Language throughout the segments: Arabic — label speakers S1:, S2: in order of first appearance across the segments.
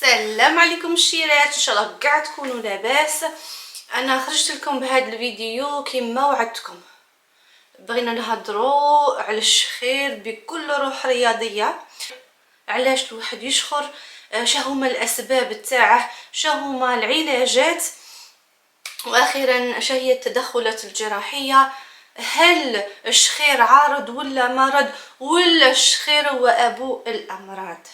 S1: السلام عليكم الشيرات، ان شاء الله قاع تكونوا لاباس. انا خرجت لكم بهذا الفيديو كما وعدتكم. بغينا نهضروا على الشخير بكل روح رياضيه. علاش الواحد يشخر، شهما الاسباب تاعه، شهما العلاجات، واخيرا شهي التدخلات الجراحيه. هل الشخير عارض ولا مرض، ولا الشخير هو ابو الامراض؟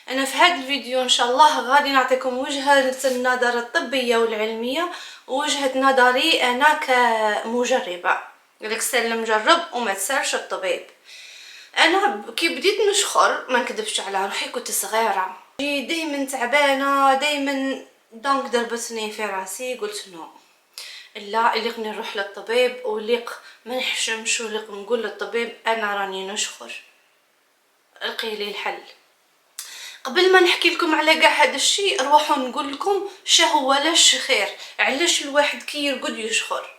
S1: انا في هذا الفيديو ان شاء الله غادي نعطيكم وجهة النظر الطبية والعلمية، ووجهة نظري انا كمجربة. لك سلم جرب وما تسالش الطبيب. انا كي بديت نشخر ما نكذبش على روحي، كنت صغيرة دائما تعبانة دائما، دونك ضربتني في راسي، قلت نو لا، اللي نروح للطبيب وليق ما نحشمش وليق نقول للطبيب انا راني نشخر، لقي لي الحل. قبل ما نحكي لكم على كاع هذا الشيء نروحوا نقول لكم شهو الشخير، علاش الواحد كي يرقد يشخر.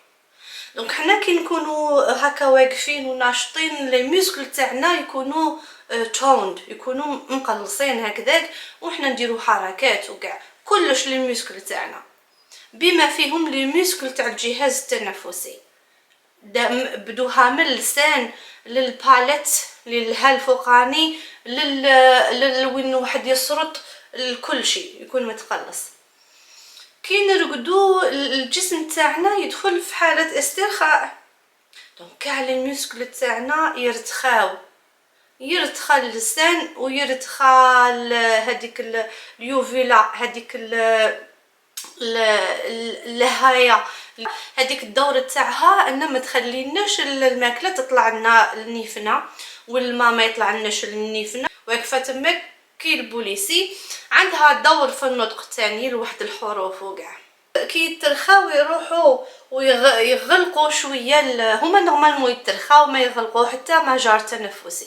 S1: دونك حنا كي نكونوا هكا واقفين وناشطين، لي ميسكل تاعنا يكونوا توند، يكونوا مقلصين هكذاك، وحنا نديروا حركات وكاع كلش لي ميسكل تاعنا، بما فيهم لي ميسكل تاع الجهاز التنفسي. بدوها من اللسان للباليت للها الفوقاني وين واحد يسرط، الكل شيء يكون متقلص. كي نرقدو الجسم تاعنا يدخل في حالة استرخاء، دونك كاع لي ميسكل تاعنا يرتخى اللسان ويرتخى هذيك اليوفيلا، هذيك الهايه، هذيك الدور تاعها ان ما تخليناش الماكله تطلع لنا لنيفنا، والماء ما يطلع لناش لنيفنا. واقفه تماك كي البوليسي عندها دور في النطق الثاني لواحد الحروف وكاع. كي يترخاو يروحوا ويغلقوا شويه، هما نورمالمون يترخاو ما يغلقوا حتى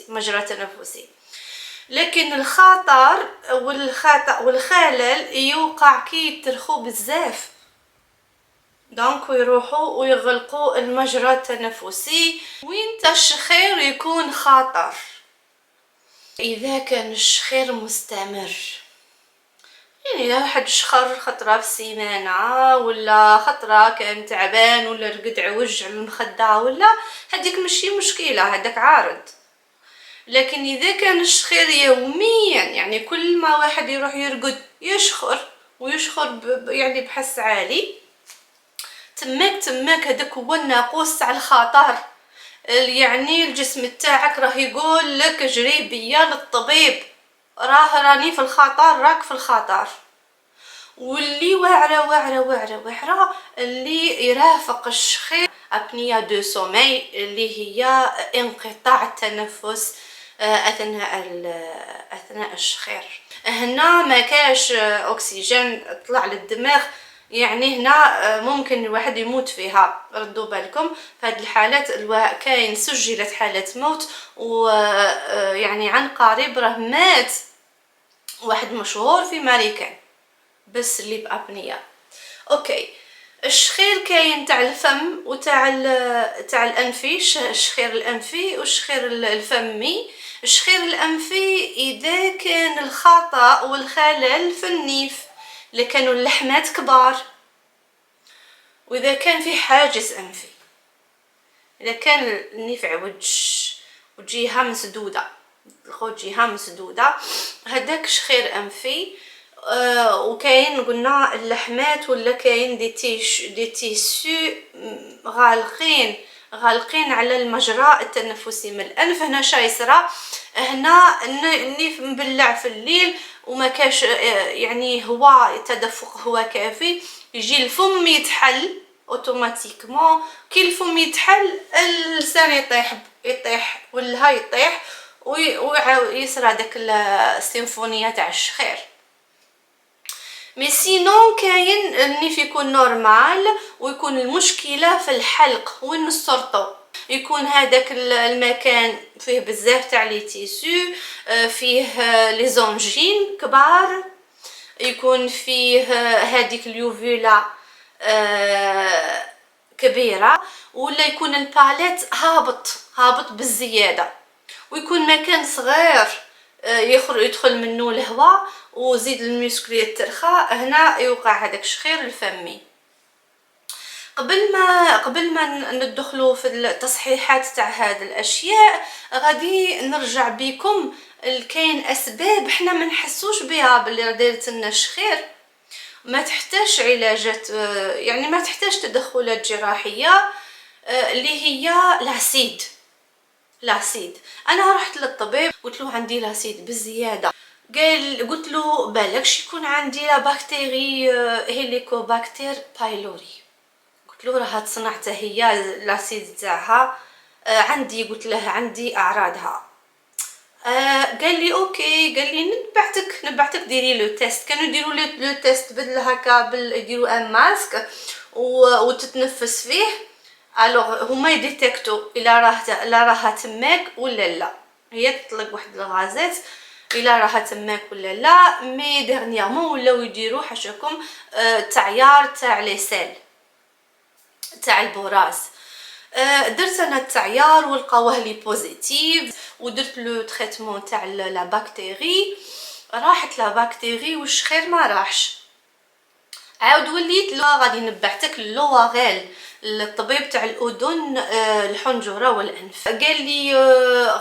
S1: مجرى تنفسي. لكن الخطر والخلل يوقع كي يترخوا بزاف، دونك يروحوا ويغلقوا المجرى التنفسي، وين الشخير يكون خطر. اذا كان الشخير مستمر، يعني اذا واحد شخر خطره في السيمانه، ولا خطره كان تعبان، ولا رقد عوج على المخده، ولا هذيك ماشي مشكله، هذاك عارض. لكن اذا كان الشخير يوميا، يعني كل ما واحد يروح يرقد يشخر ويشخر يعني بحس عالي، تماك هذاك هو الناقوس تاع الخطر. يعني الجسم تاعك راه يقول لك جري بيا للطبيب، راني في الخطر، راك في الخطر. واللي واعره اللي يرافق الشخير ابنيا دو سومي، اللي هي انقطاع التنفس اثناء الشخير. هنا ما كاش اكسجين طلع للدماغ، يعني هنا ممكن الواحد يموت فيها. ردوا بالكم في هذه الحالات كاين سجلت حالات موت، ويعني عن قريب راه مات واحد مشهور في امريكان بس اللي بابنيا. اوكي، الشخير كاين تاع الفم وتاع الانفي، الشخير الانفي والشخير الفمي. الشخير الانفي اذا كان الخطا والخلل في النيف، اللي كانوا اللحمات كبار، واذا كان في حاجز انفي، اذا كان النيف عوج وجهه مسدوده، جهه مسدوده، هذاك شخير انفي. وكاين قلنا اللحمات، ولا كاين دي تيسو غالقين على المجرى التنفسي من الانف. هنا شايسرة، هنا النيف مبلع في الليل وما كاش يعني هواء تدفق هواء كافي، يجي الفم يتحل اوتوماتيكمون. كي الفم يتحل اللسان يطيح والها يطيح، ويصرى داك السيمفونيه تاع الشخير. مي سينون كاين النيف يكون نورمال، ويكون المشكله في الحلق وين نسرطو، يكون هذاك المكان فيه بزاف تاع لي تيسو، فيه لي زونجين كبار، يكون فيه هذيك اليوفيلا كبيره، ولا يكون الباليت هابط بالزياده، ويكون مكان صغير يدخل منه الهواء وزيد الميسكلية ترخى، هنا يوقع هذاك الشخير الفمي. قبل ما ندخلوا في التصحيحات تاع هذه الاشياء، غادي نرجع بكم كاين اسباب حنا ما نحسوش بها باللي دارت لنا شخير، ما تحتاج علاجات، يعني ما تحتاج تدخلات جراحيه، اللي هي لاسيد. انا رحت للطبيب قلت له عندي لاسيد بزياده، قلت له بالكش يكون عندي لا بكتيري هيليكوباكتير بايلوري. قلت له راها تصنعتها هي لاسيد تاعها، عندي. قلت له عندي اعراضها. قال لي اوكي، قال لي نبعتك ديري لو تيست. كانوا يديروا لو تيست بدل هكا يديروا ان ماسك وتتنفس فيه. الوغ هما يديتيكتو الا راها تماك ولا لا، هي تطلق واحد الغازات الا راها تماك ولا لا. مي ديرنيامون ولاو يديروا حاشاكم تعيار تاع لي سيل تاع البراز. درت انا التعيار ولقاوه لي بوزيتيف، ودرت لو تريتمون تاع لا بكتيري، راحت لا بكتيري والشخير ما راحش. عاود وليت غادي نبعتك للوغيل، الطبيب تاع الاذن الحنجره والانف. قال لي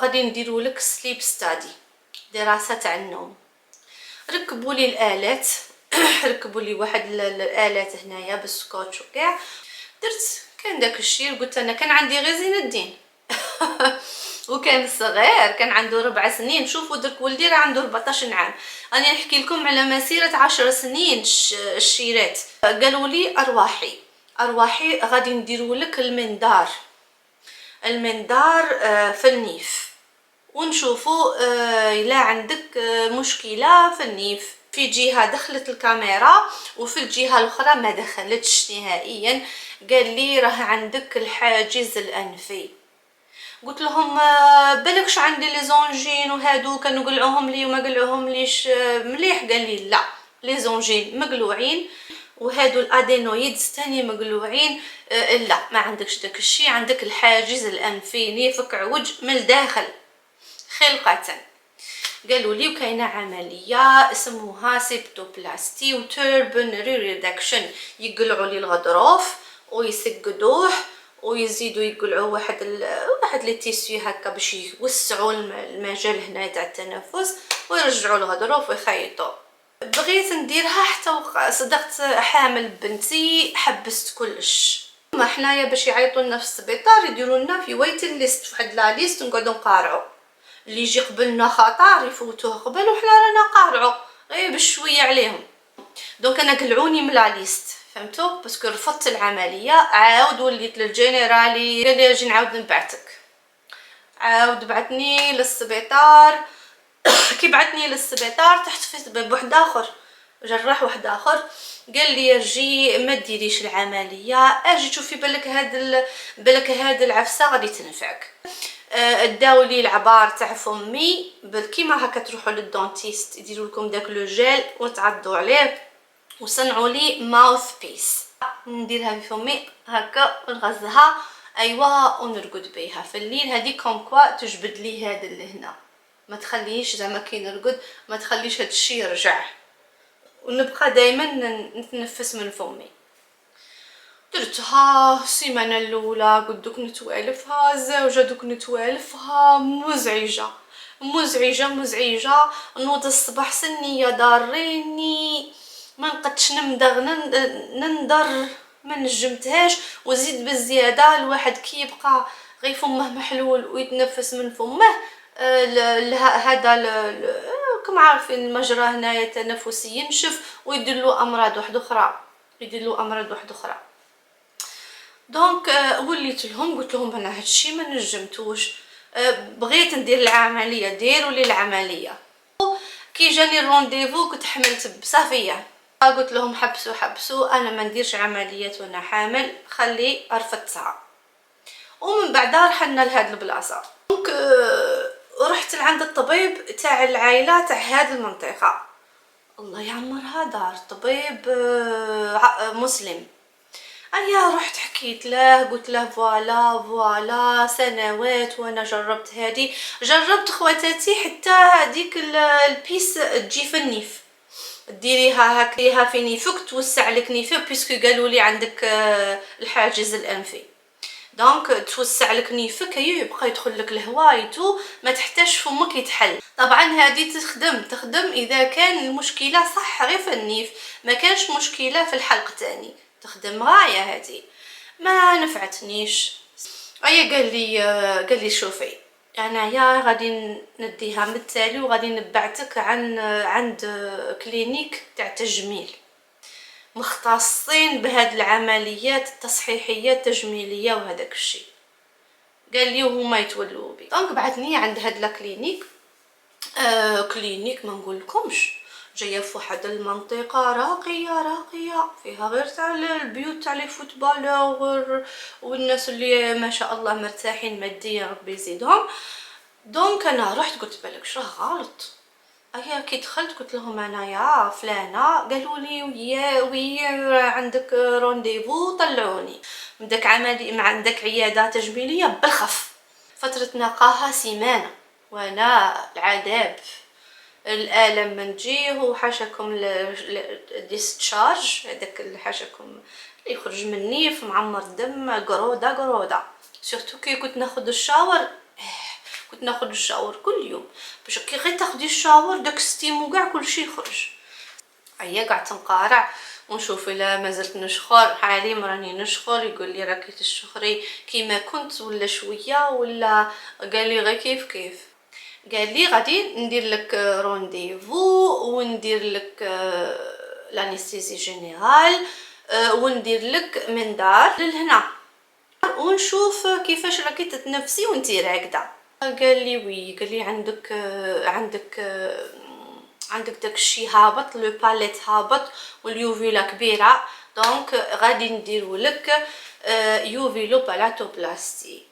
S1: غادي نديروا لك سليب ستادي، دراسه تاع النوم. ركبوا لي الالات ركبوا لي واحد الالات هنايا بالسكوتش وكاع. درت كان داك الشيء، قلت انا كان عندي غير زين الدين وكان صغير، كان عنده 4 سنين. شوفوا درك ولدي راه عنده 14 عام. انا نحكي لكم على مسيره 10 سنين الشيرات. قالوا لي ارواحي غادي نديروا لك المنظار في النيف، ونشوفوا الا عندك مشكله في النيف. في جهه دخلت الكاميرا وفي الجهه الاخرى ما دخلتش نهائيا. قال لي راه عندك الحاجز الانفي. قلت لهم بالكش عندي لي زونجين وهادو كانوا قلعوهم لي وما قلعوهم ليش مليح. قال لي لا، لي زونجين مقلوعين وهادو الادينويدز تاني مقلوعين. لا ما عندكش داك الشيء، عندك الحاجز الانفي نيفك عوج من الداخل خلقه. قالوا لي وكاينه عمليه اسمها سيبتوبلاستي وتوربن ريدكشن، يقلعوا لي الغضروف ويسقدوه ويزيدوا يقلعوا واحد لي تيسي هكا باش يوسعوا المجال هنا تاع التنفس ويرجعوا الغضروف ويخيطوا. بغيت نديرها حتى صدقت حامل بنتي، حبست كلش. ما حنايا باش يعيطوا لنا في السبيطار يديروا لنا في ويتين ليست، واحد لا ليست نقعدوا نقارعوا. اللي يجي قبلنا خطر يفوتوه قبل وحنا رانا قارعوا غير بشويه عليهم. دونك انا قلعوني من لا ليست، فهمتوا؟ باسكو رفضت العمليه. عاود وليت للجينيرالي قال لي اجي نعاود نبعتك. عاود بعتني للسبيطار كي بعتني للسبيطار تحت في سبب واحد اخر، جراح واحد اخر قال لي اجي ما ديريش العمليه، اجي تشوفي بالك هاد العفسه غادي تنفعك. داو لي العبار تاع فمي كيما هكا تروحوا للدونتيست يديروا لكم داك لو جيل وتعضوا عليه، وصنعوا لي ماوث بيس نديرها في فمي هكا ونغزها ايوا ونرقد بيها في الليل. هذه كوم كوا تجبد لي هذا اللي هنا، ما تخليش زعما كي نرقد ما تخليش هذا الشيء يرجع، ونبقى دائما نتنفس من فمي. درتها السيمانه الاولى قد دوك نتوالفها، الزوجه دوك نتوالفها مزعجه. نوض الصباح سنيه ضاريني ما نقدش نندر ما نجمتهاش. وزيد بالزياده الواحد كي يبقى غير فمه محلول ويتنفس من فمه هذا كما عارفين المجرى هنايا التنفسي ينشف ويدير له امراض واحده اخرى. دونك وليت لهم قلت لهم انا هادشي ما نجمتوش، بغيت ندير العمليه ديروا لي العمليه. كي جاني الرونديفو كنت حملت بصافيه، قلت لهم حبسوا انا ما نديرش عمليات وانا حامل، خلي رفضتها. ومن بعد رحنا لهاد البلاصه. دونك رحت لعند الطبيب تاع العائله تاع هاد المنطقه، الله يعمرها دار، طبيب مسلم. ايا رحت حكيت له، قلت له فوالا سنوات وانا جربت هذه، جربت خواتاتي حتى هذيك البيس تجي في النيف، ديريها هكا في نيفك توسع لك نيفك، بيسكو قالوا لي عندك الحاجز الانفي، دونك توسع لك نيفك يبقى يدخل لك الهواء يتو، ما تحتاج فمك يتحل. طبعا هذه تخدم اذا كان المشكله صح غير في النيف، ما كانش مشكله في الحلق تاني، تخدم غايه هذه. ما نفعتنيش. قال لي شوفي انايا غادي نديها من التالي وغادي نبعتك عند كلينيك تاع تجميل مختصين بهاد العمليات التصحيحيه التجميليه وهذاك الشيء. قال لي وهما يتولوا بي، دونك بعثني عند هاد لا كلينيك. كلينيك ما نقولكمش، جايه في واحد المنطقه راقيه فيها غير تاع البيوت تاع لي فوتبالور والناس اللي ما شاء الله مرتاحين ماديا ربي يزيدهم. دونك انا رحت قلت بالك شراه غلط. ايا كي دخلت قلت لهم انايا فلانه، قالوا لي وي عندك رونديفو طلعوني عندك عملي، ما عندك عياده تجميليه بالخف. فتره نقاهه سيمانه وانا العذاب الالم من جيه وحاشاكم ديستشارج، هذاك اللي حاشاكم اللي يخرج مني في معمر الدم، قروده سورتو كي كنت ناخذ الشاور. كنت ناخذ الشاور كل يوم باش كي غير تاخدي الشاور داك ستيم وكاع كلشي يخرج. قعدت نقارع ونشوف الا مازلت نشخر، حاليا راني نشخر. يقول لي راكي تشخري كيما كنت ولا شويه ولا؟ قال لي غير كيف. قال لي غادي ندير لك رونديفو وندير لك لانستيزي جينيرال وندير لك منظار لهنا ونشوف كيفاش راكي تتنفسي وانتي راقده. قال لي وي، قال لي عندك داكشي هابط، لو باليت هابط واليوفيلا كبيره، دونك غادي نديرو لك يوفيلو بالاتوبلاستي.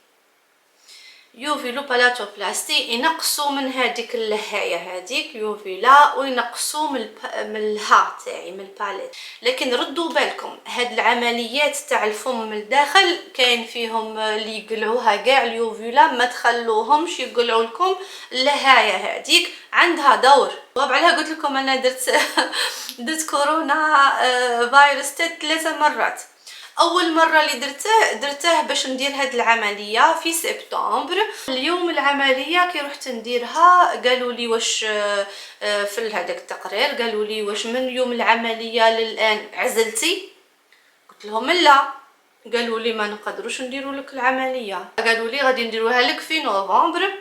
S1: يوفيلو بالاتوبلاستي ينقصوا من هذيك اللهايه هذيك يوفيلا وينقصوا من الها تاعي من الباليت. لكن ردوا بالكم هاد العمليات تاع الفم من الداخل كاين فيهم اللي يقلعوها كاع اليوفيلا، ما تخلوهمش يقلعوا لكم اللهايه هذيك، عندها دور. وعلاه قلت لكم انا درت كورونا فيروس 3 مرات. اول مره اللي درته باش ندير هاد العمليه في سبتمبر. اليوم العمليه كي رحت نديرها قالوا لي واش في هذاك التقرير قالوا لي واش من يوم العمليه للان عزلتي؟ قلت لهم لا. قالوا لي ما نقدروش نديروا لك العمليه، قالوا لي غادي نديروها لك في نوفمبر،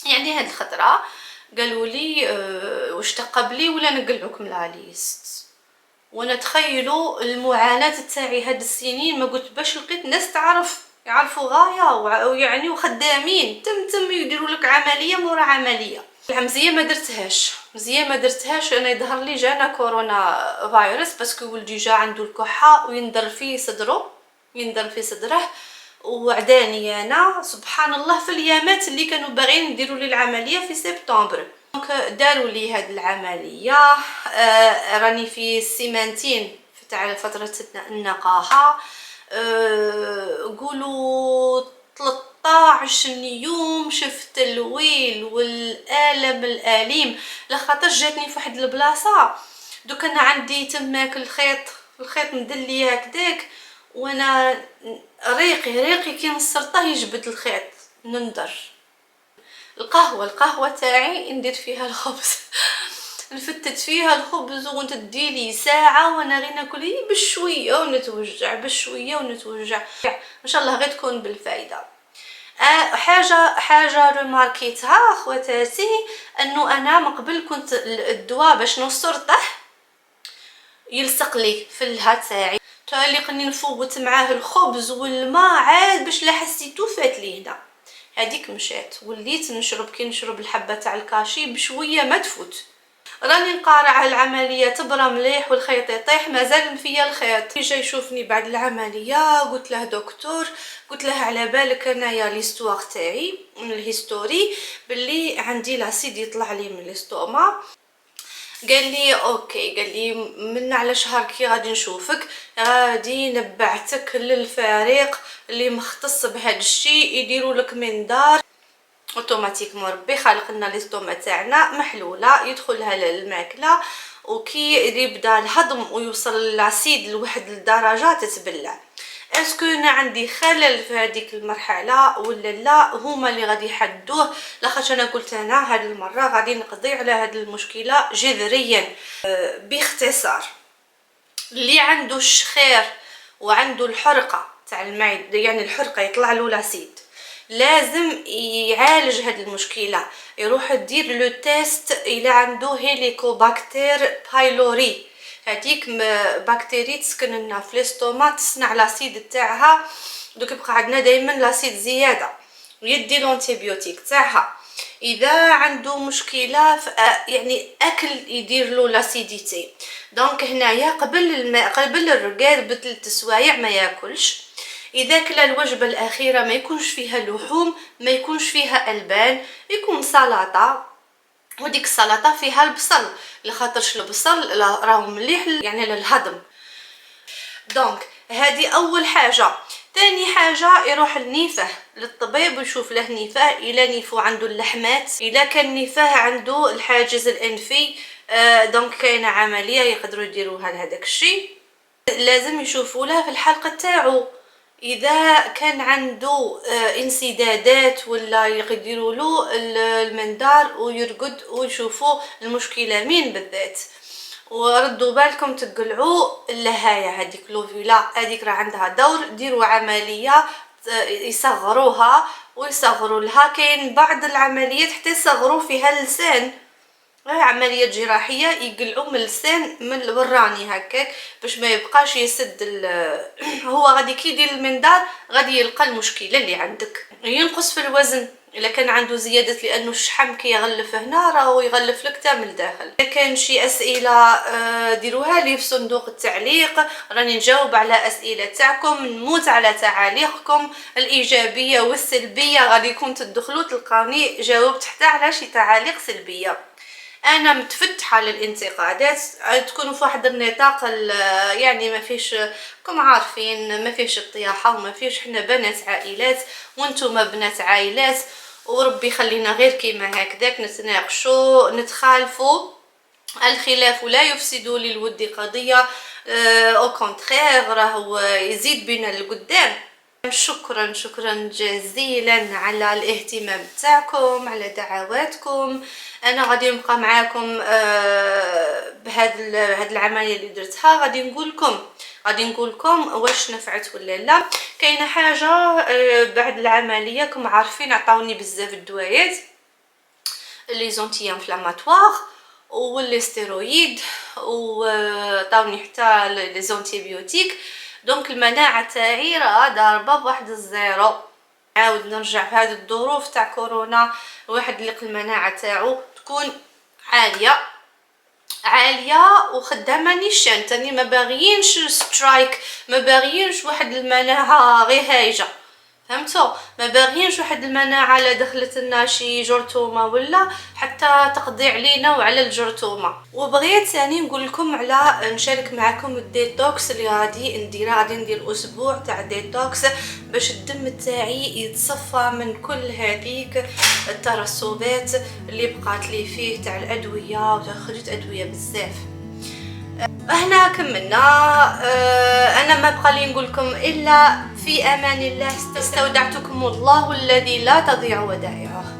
S1: يعني هاد الخطره. قالوا لي واش تقبلي ولا نقلعوكم لا ليست. وانا تخيلوا المعاناه تاعي هاد السنين، ما قلت باش لقيت ناس يعرفوا غايه ويعني وخدامين تم يديروا لك عمليه مورا عمليه. مزيان ما درتهاش انا يظهر لي جانا كورونا فيروس باسكو ولدي جا عنده الكحه وينضر في صدره وعداني انا سبحان الله في الايامات اللي كانوا باغيين يديروا لي العمليه في سبتمبر. دونك داروا لي هاد العمليه. راني في سيمانتين تاع فتره النقاهه. قولوا 13 يوم شفت الويل والالم الاليم، لخاطر جاتني في واحد البلاصه دوك انا عندي تماك الخيط مدلي هكداك، وانا ريقي كي نصرطه يجبد الخيط نندر. القهوه تاعي ندير فيها الخبز نفتت فيها الخبز ونتديلي ساعه وانا غير ناكل بشويه ونتوجع ان شاء الله غير تكون بالفايده. حاجه رماركيتها خواتاتي انه انا من قبل كنت الدواء باش نصرطه يلصق لي في الها تاعي، تالي قني نفوت معاه الخبز والماء عاد باش لا حسيتو فات لي هنا. هذيك مشات وليت نشرب الحبه تاع الكاشي بشويه ما تفوت. راني نقارع العمليه تبرى مليح والخيط يطيح، مازال فيا الخيط. جاي يشوفني بعد العمليه قلت له دكتور، قلت له على بالك انايا ليستواغ تاعي من الهيستوري باللي عندي لاسيد يطلع لي من الاستوما. قال لي اوكي، قال لي من على شهر كي غادي نشوفك، غادي نبعتك للفريق اللي مختص بهذا الشيء، يديروا لك منظار اوتوماتيك. ربي خالق لنا ليستوما تاعنا محلوله يدخلها الماكله، وكي يبدا الهضم ويوصل الاسيد لواحد الدرجه تتبلع. اسكو انا عندي خلل في هذيك المرحله ولا لا؟ هما اللي غادي يحدوه. لاخاطش انا قلت انا هذه المره غادي نقضي على هذه المشكله جذريا. باختصار، اللي عنده الشخير وعنده الحرقه تاع المعده، يعني الحرقه يطلع له لاسيد، لازم يعالج هذه المشكله. يروح يدير لو تيست الى عنده هيليكوباكتير بايلوري، هذيك بكتيري تسكن لنا في الاستوما، تصنع لاسيد تاعها. دوك يبقى عندنا دائما لاسيد زياده، ويدي لونتيبيوتيك تاعها. اذا عنده مشكله في يعني اكل يدير له لاسيديتي، دونك هنايا قبل الماء قبل الرقاد ب3 سوايع ما ياكلش. اذا كلا الوجبه الاخيره ما يكونش فيها لحوم، ما يكونش فيها البان، يكون سلطه، وديك السلطه فيها البصل، لخاطرش البصل راهو مليح يعني للهضم. دونك هذه اول حاجه. ثاني حاجه، يروح النيفه للطبيب ويشوف له نيفه، الى نيفو عنده اللحمات، اذا كان نيفه عنده الحاجز الانفي. دونك كاينه عمليه يقدروا يديروها لهداك الشيء. لازم يشوفوا له في الحلقه تاعو اذا كان عنده انسدادات، ولا يقدروا له المنظار ويرقد ويشوفوا المشكله مين بالذات. وردوا بالكم تقلعوا اللهايه هذيك لوفيلا، هذيك راه عندها دور، ديروا عمليه يصغروها ويصغروا لها. كاين بعض العمليات حتى يصغروا فيها اللسان، عمليه جراحيه يقلعوا من اللسان من الوراني هكاك باش ما يبقاش يسد هو غادي كي يدير المنظار غادي يلقى المشكله اللي عندك. ينقص في الوزن الا كان عنده زياده، لانه الشحم كي يغلف هنا راهو يغلف لك حتى من الداخل. اذا كان شي اسئله ديروها لي في صندوق التعليق، راني نجاوب على اسئله تاعكم، نموت على تعاليقكم الايجابيه والسلبيه. غادي يكون تدخلوا تلقاوني جاوبت حتى على شي تعاليق سلبيه. انا متفتحه للانتقادات، تكونوا في واحد النطاق يعني ما فيش، كم عارفين ما فيش الطياحه وما فيش، حنا بنات عائلات وانتم بنات عائلات، وربي خلينا غير كيما هكذاك نتناقشوا نتخالفوا. الخلاف لا يفسد للود قضيه، او كونترير راهو يزيد بنا لقدام. شكرا جزيلا على الاهتمام تاعكم، على دعواتكم. انا غادي نبقى معاكم بهاد العمليه اللي درتها، غادي نقول لكم واش نفعت ولا لا. كاينه حاجه بعد العمليه، كم عارفين عطاوني بزاف الدوايات، لي زونتي انفلاماتوار واللي ستيرويد، وعطاوني حتى لي زونتيبيوتيك. دونك المناعه تاعي راه ضاربه بواحد الزيرو. عاود نرجع في هذه الظروف تاع كورونا، الواحد اللي المناعه تاعو تكون عاليه وخدامه نيشان تاني، ما باغيينش سترايك، ما باغيينش واحد المناعه غير هايجه، فهمتوا؟ ما باغيينش واحد المناعه لا دخلت لنا شي جرثومه ولا حتى تقضي علينا وعلى الجرثومه. وبغيت ثاني نقول لكم على نشارك معكم الديتوكس اللي غادي ندير اسبوع تاع ديتوكس باش الدم تاعي يتصفى من كل هذيك الترسبات اللي بقات لي فيه تاع الادويه، وخرجت ادويه بزاف. هنا كملنا. انا ما بقى لي نقول لكم الا في امان الله. استودعتكم الله الذي لا تضيع ودائعه.